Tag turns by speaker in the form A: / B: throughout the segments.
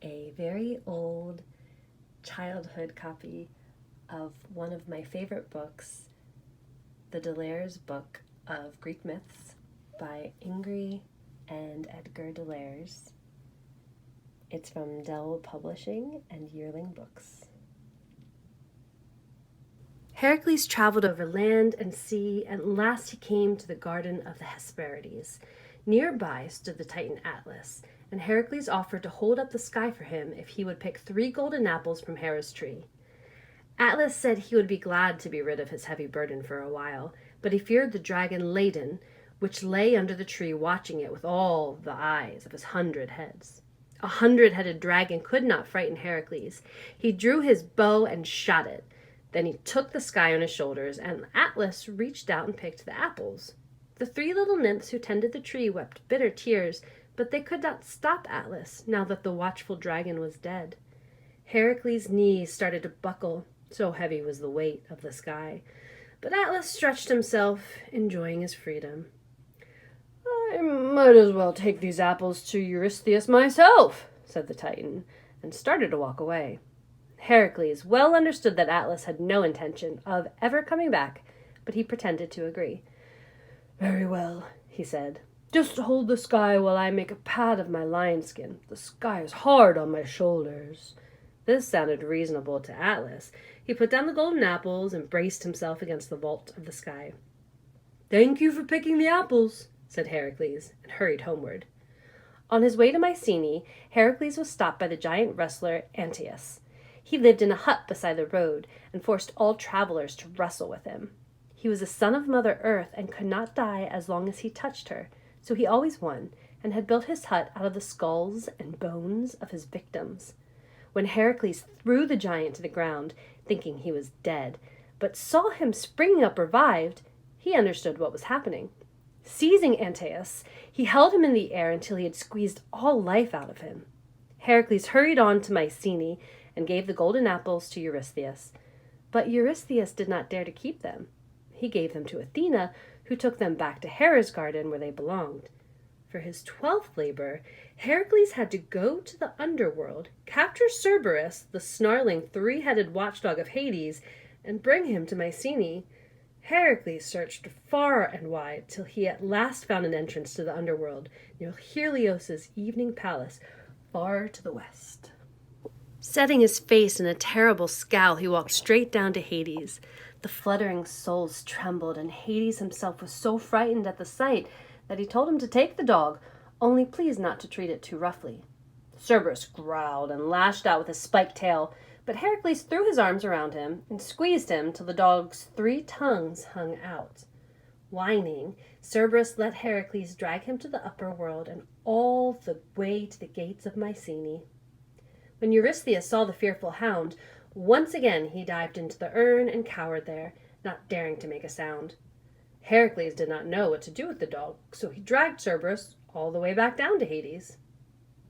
A: a very old childhood copy of one of my favorite books, the Delaire's Book of Greek Myths by Ingrid and Edgar Delaire's. It's from Dell Publishing and Yearling Books. Heracles traveled over land and sea, and at last he came to the garden of the Hesperides. Nearby stood the Titan Atlas, and Heracles offered to hold up the sky for him if he would pick 3 golden apples from Hera's tree. Atlas said he would be glad to be rid of his heavy burden for a while, but he feared the dragon Ladon, which lay under the tree watching it with all the eyes of his 100 heads. A 100-headed dragon could not frighten Heracles. He drew his bow and shot it. Then he took the sky on his shoulders, and Atlas reached out and picked the apples. The 3 little nymphs who tended the tree wept bitter tears, but they could not stop Atlas now that the watchful dragon was dead. Heracles' knees started to buckle, so heavy was the weight of the sky. But Atlas stretched himself, enjoying his freedom. "I might as well take these apples to Eurystheus myself," said the Titan, and started to walk away. Heracles well understood that Atlas had no intention of ever coming back, but he pretended to agree. "Very well," he said. "Just hold the sky while I make a pad of my lion skin. The sky is hard on my shoulders." This sounded reasonable to Atlas. He put down the golden apples and braced himself against the vault of the sky. "Thank you for picking the apples," said Heracles, and hurried homeward. On his way to Mycenae, Heracles was stopped by the giant wrestler Antaeus. He lived in a hut beside the road and forced all travelers to wrestle with him. He was a son of Mother Earth and could not die as long as he touched her, so he always won, and had built his hut out of the skulls and bones of his victims. When Heracles threw the giant to the ground, thinking he was dead, but saw him springing up revived, he understood what was happening. Seizing Antaeus, he held him in the air until he had squeezed all life out of him. Heracles hurried on to Mycenae and gave the golden apples to Eurystheus. But Eurystheus did not dare to keep them. He gave them to Athena, who took them back to Hera's garden where they belonged. For his 12th labor, Heracles had to go to the underworld, capture Cerberus, the snarling 3-headed watchdog of Hades, and bring him to Mycenae. Heracles searched far and wide till he at last found an entrance to the underworld near Helios's evening palace, far to the west. Setting his face in a terrible scowl, he walked straight down to Hades. The fluttering souls trembled, and Hades himself was so frightened at the sight that he told him to take the dog, only please not to treat it too roughly. Cerberus growled and lashed out with his spiked tail, but Heracles threw his arms around him and squeezed him till the dog's 3 tongues hung out. Whining, Cerberus let Heracles drag him to the upper world and all the way to the gates of Mycenae. When Eurystheus saw the fearful hound, once again he dived into the urn and cowered there, not daring to make a sound. Heracles did not know what to do with the dog, so he dragged Cerberus all the way back down to Hades.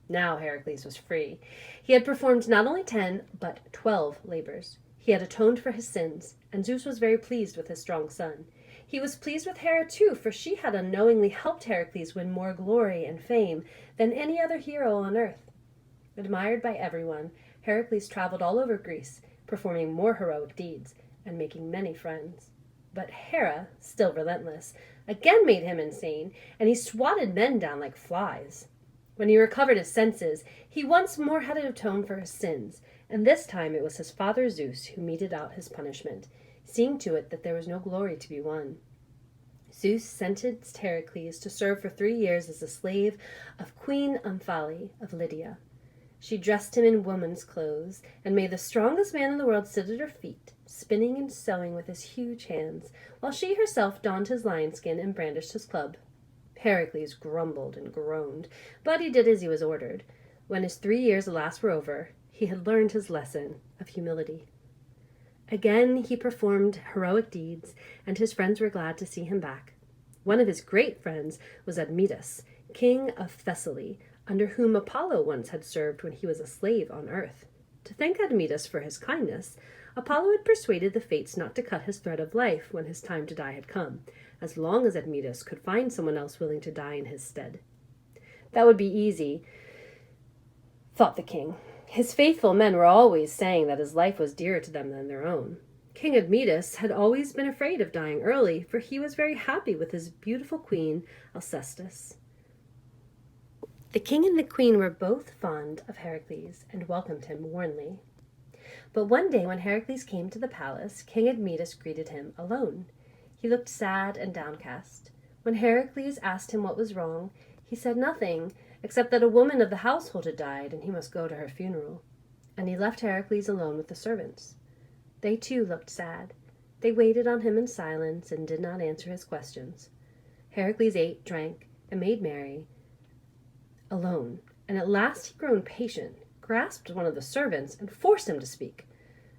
A: Now Heracles was free. He had performed not only 10, but 12 labors. He had atoned for his sins, and Zeus was very pleased with his strong son. He was pleased with Hera too, for she had unknowingly helped Heracles win more glory and fame than any other hero on earth. Admired by everyone, Heracles traveled all over Greece, performing more heroic deeds and making many friends. But Hera, still relentless, again made him insane, and he swatted men down like flies. When he recovered his senses, he once more had to atone for his sins, and this time it was his father Zeus who meted out his punishment, seeing to it that there was no glory to be won. Zeus sentenced Heracles to serve for 3 years as a slave of Queen Omphale of Lydia. She dressed him in woman's clothes, and made the strongest man in the world sit at her feet, spinning and sewing with his huge hands, while she herself donned his lion skin and brandished his club. Heracles grumbled and groaned, but he did as he was ordered. When his 3 years at last were over, he had learned his lesson of humility. Again he performed heroic deeds, and his friends were glad to see him back. One of his great friends was Admetus, king of Thessaly, under whom Apollo once had served when he was a slave on earth. To thank Admetus for his kindness, Apollo had persuaded the fates not to cut his thread of life when his time to die had come, as long as Admetus could find someone else willing to die in his stead. That would be easy, thought the king. His faithful men were always saying that his life was dearer to them than their own. King Admetus had always been afraid of dying early, for he was very happy with his beautiful queen, Alcestis. The king and the queen were both fond of Heracles and welcomed him warmly. But one day when Heracles came to the palace, King Admetus greeted him alone. He looked sad and downcast. When Heracles asked him what was wrong, he said nothing, except that a woman of the household had died and he must go to her funeral. And he left Heracles alone with the servants. They too looked sad. They waited on him in silence and did not answer his questions. Heracles ate, drank, and made merry, alone, and at last he grew impatient, grasped one of the servants, and forced him to speak.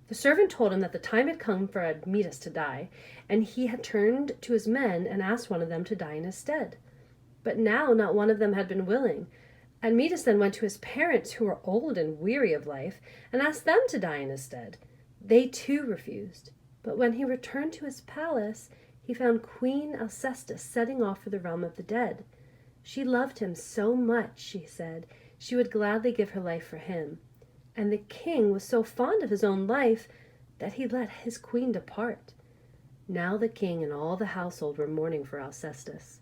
A: The servant told him that the time had come for Admetus to die, and he had turned to his men and asked one of them to die in his stead. But now not one of them had been willing. Admetus then went to his parents, who were old and weary of life, and asked them to die in his stead. They too refused. But when he returned to his palace, he found Queen Alcestis setting off for the realm of the dead. She loved him so much, she said, she would gladly give her life for him. And the king was so fond of his own life that he let his queen depart. Now the king and all the household were mourning for Alcestis.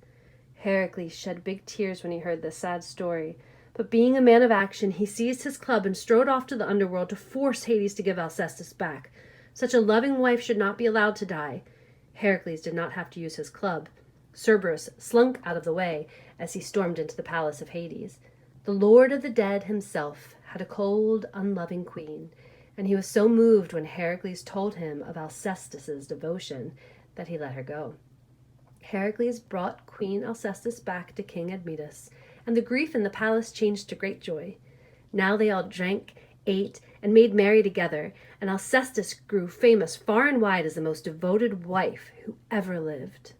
A: Heracles shed big tears when he heard this sad story, but being a man of action, he seized his club and strode off to the underworld to force Hades to give Alcestis back. Such a loving wife should not be allowed to die. Heracles did not have to use his club. Cerberus slunk out of the way as he stormed into the palace of Hades. The Lord of the Dead himself had a cold, unloving queen, and he was so moved when Heracles told him of Alcestis's devotion that he let her go. Heracles brought Queen Alcestis back to King Admetus, and the grief in the palace changed to great joy. Now they all drank, ate, and made merry together, and Alcestis grew famous far and wide as the most devoted wife who ever lived.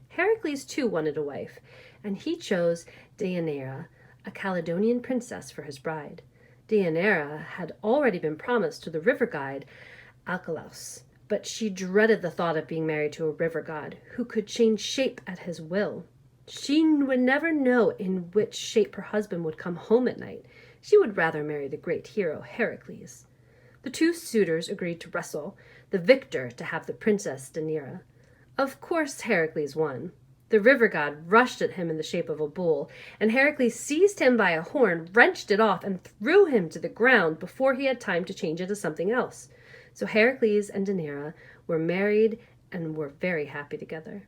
A: Heracles too wanted a wife, and he chose Deianira, a Caledonian princess, for his bride. Deianira had already been promised to the river guide Alcalaus, but she dreaded the thought of being married to a river god who could change shape at his will. She would never know in which shape her husband would come home at night. She would rather marry the great hero Heracles. The two suitors agreed to wrestle, the victor to have the princess Deianira. Of course Heracles won. The river god rushed at him in the shape of a bull, and Heracles seized him by a horn, wrenched it off, and threw him to the ground before he had time to change into something else. So Heracles and Deianira were married and were very happy together.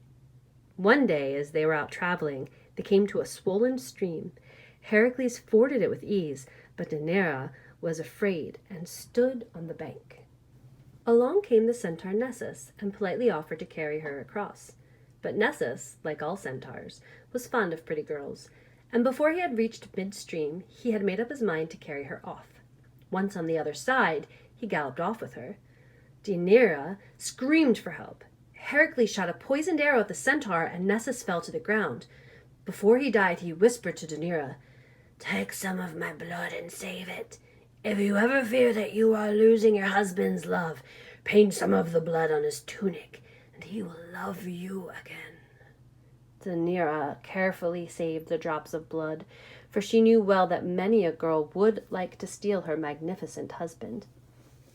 A: One day, as they were out traveling, they came to a swollen stream. Heracles forded it with ease, but Deianira was afraid and stood on the bank. Along came the centaur Nessus and politely offered to carry her across. But Nessus, like all centaurs, was fond of pretty girls, and before he had reached midstream, he had made up his mind to carry her off. Once on the other side, he galloped off with her. Deianira screamed for help. Heracles shot a poisoned arrow at the centaur, and Nessus fell to the ground. Before he died, he whispered to Deianira, "Take some of my blood and save it. If you ever fear that you are losing your husband's love, paint some of the blood on his tunic, and he will love you again." Deianira carefully saved the drops of blood, for she knew well that many a girl would like to steal her magnificent husband.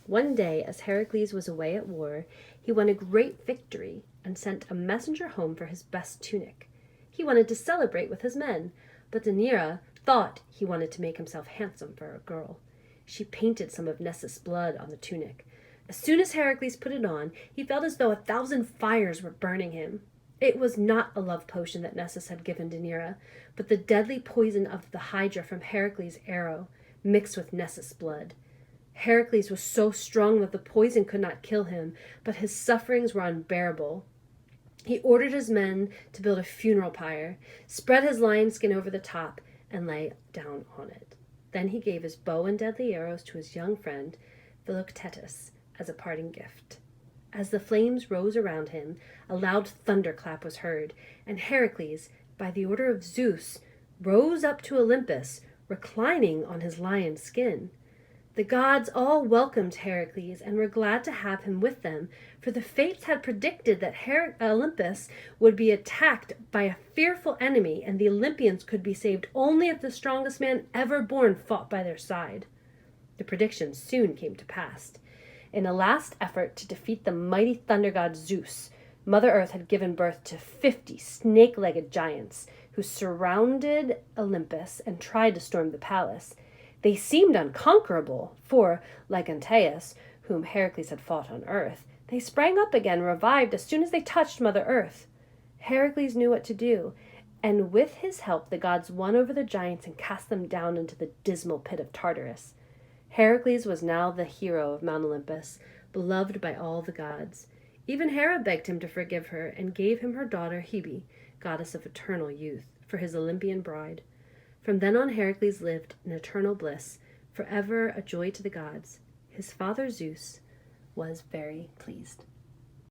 A: One day, as Heracles was away at war, he won a great victory and sent a messenger home for his best tunic. He wanted to celebrate with his men, but Deianira thought he wanted to make himself handsome for a girl. She painted some of Nessus' blood on the tunic. As soon as Heracles put it on, he felt as though 1,000 fires were burning him. It was not a love potion that Nessus had given Deianira, but the deadly poison of the Hydra from Heracles' arrow, mixed with Nessus' blood. Heracles was so strong that the poison could not kill him, but his sufferings were unbearable. He ordered his men to build a funeral pyre, spread his lion skin over the top, and lay down on it. Then he gave his bow and deadly arrows to his young friend, Philoctetes, as a parting gift. As the flames rose around him, a loud thunderclap was heard, and Heracles, by the order of Zeus, rose up to Olympus, reclining on his lion's skin. The gods all welcomed Heracles and were glad to have him with them, for the fates had predicted that Olympus would be attacked by a fearful enemy, and the Olympians could be saved only if the strongest man ever born fought by their side. The prediction soon came to pass. In a last effort to defeat the mighty thunder god Zeus, Mother Earth had given birth to 50 snake-legged giants who surrounded Olympus and tried to storm the palace. They seemed unconquerable, for, like Antaeus, whom Heracles had fought on earth, they sprang up again, revived as soon as they touched Mother Earth. Heracles knew what to do, and with his help the gods won over the giants and cast them down into the dismal pit of Tartarus. Heracles was now the hero of Mount Olympus, beloved by all the gods. Even Hera begged him to forgive her and gave him her daughter Hebe, goddess of eternal youth, for his Olympian bride. From then on Heracles lived in eternal bliss, forever a joy to the gods. His father Zeus was very pleased.